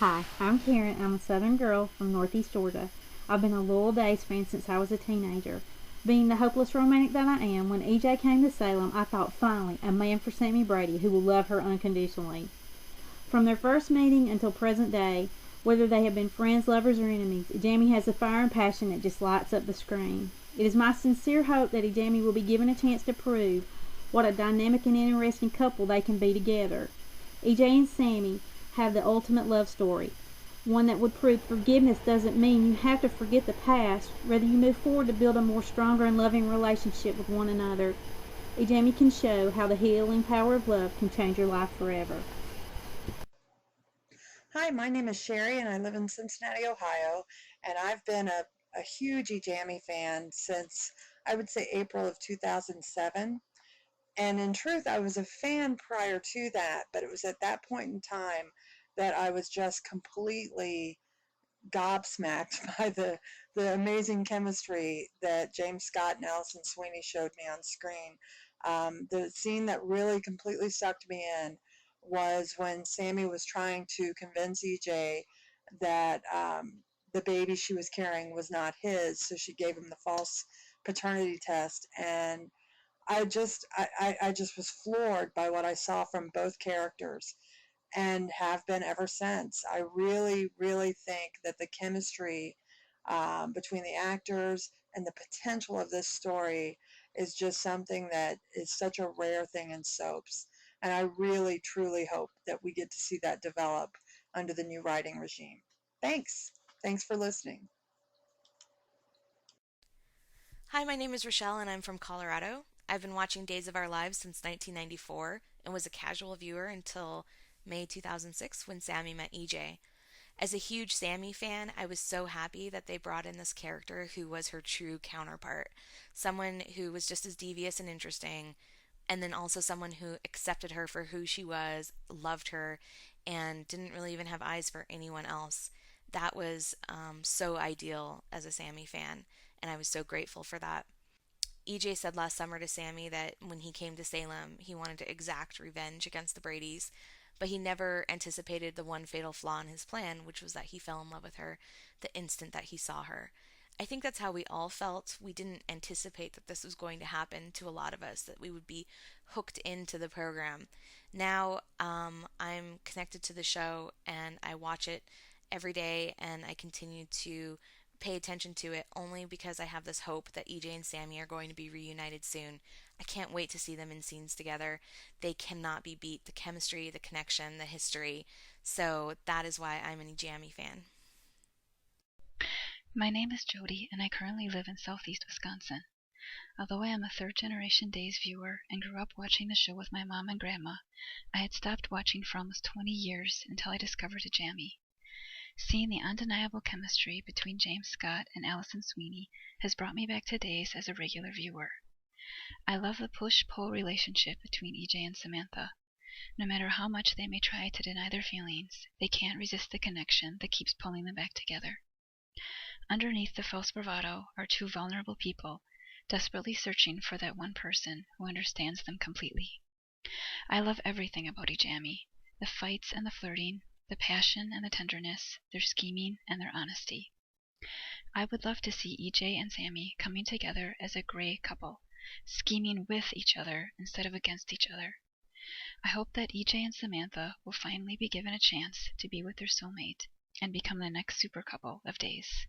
Hi, I'm Karen. I'm a Southern girl from Northeast Georgia. I've been a loyal Days fan since I was a teenager. Being the hopeless romantic that I am, when EJ came to Salem, I thought finally a man for Sammy Brady who will love her unconditionally. From their first meeting until present day, whether they have been friends, lovers, or enemies, EJami has a fire and passion that just lights up the screen. It is my sincere hope that EJami will be given a chance to prove what a dynamic and interesting couple they can be together. EJ and Sami have the ultimate love story, one that would prove forgiveness doesn't mean you have to forget the past. Rather, you move forward to build a more stronger and loving relationship with one another. EJami can show how the healing power of love can change your life forever. Hi, my name is Sherry and I live in Cincinnati, Ohio, and I've been a huge EJami fan since I would say April of 2007. And in truth, I was a fan prior to that, but it was at that point in time that I was just completely gobsmacked by the amazing chemistry that James Scott and Allison Sweeney showed me on screen. The scene that really completely sucked me in was when Sammy was trying to convince EJ that the baby she was carrying was not his, so she gave him the false paternity test. And I just was floored by what I saw from both characters and have been ever since. I really, really think that the chemistry between the actors and the potential of this story is just something that is such a rare thing in soaps. And I really, truly hope that we get to see that develop under the new writing regime. Thanks. Thanks for listening. Hi, my name is Rochelle and I'm from Colorado. I've been watching Days of Our Lives since 1994 and was a casual viewer until May 2006 when Sammy met EJ. As a huge Sammy fan, I was so happy that they brought in this character who was her true counterpart. Someone who was just as devious and interesting, and then also someone who accepted her for who she was, loved her, and didn't really even have eyes for anyone else. That was so ideal as a Sammy fan, and I was so grateful for that. EJ said last summer to Sammy that when he came to Salem, he wanted to exact revenge against the Bradys, but he never anticipated the one fatal flaw in his plan, which was that he fell in love with her the instant that he saw her. I think that's how we all felt. We didn't anticipate that this was going to happen to a lot of us, that we would be hooked into the program. Now I'm connected to the show and I watch it every day and I continue to pay attention to it only because I have this hope that EJ and Sammy are going to be reunited soon. I can't wait to see them in scenes together. They cannot be beat. The chemistry, the connection, the history. So that is why I'm an EJami fan. My name is Jody, and I currently live in southeast Wisconsin. Although I am a third generation Days viewer and grew up watching the show with my mom and grandma, I had stopped watching for almost 20 years until I discovered EJami. Seeing the undeniable chemistry between James Scott and Allison Sweeney has brought me back to Days as a regular viewer. I love the push-pull relationship between EJ and Samantha. No matter how much they may try to deny their feelings, they can't resist the connection that keeps pulling them back together. Underneath the false bravado are two vulnerable people, desperately searching for that one person who understands them completely. I love everything about EJami, the fights and the flirting, the passion and the tenderness, their scheming and their honesty. I would love to see EJ and Sami coming together as a gray couple, scheming with each other instead of against each other. I hope that EJ and Samantha will finally be given a chance to be with their soulmate and become the next super couple of Days.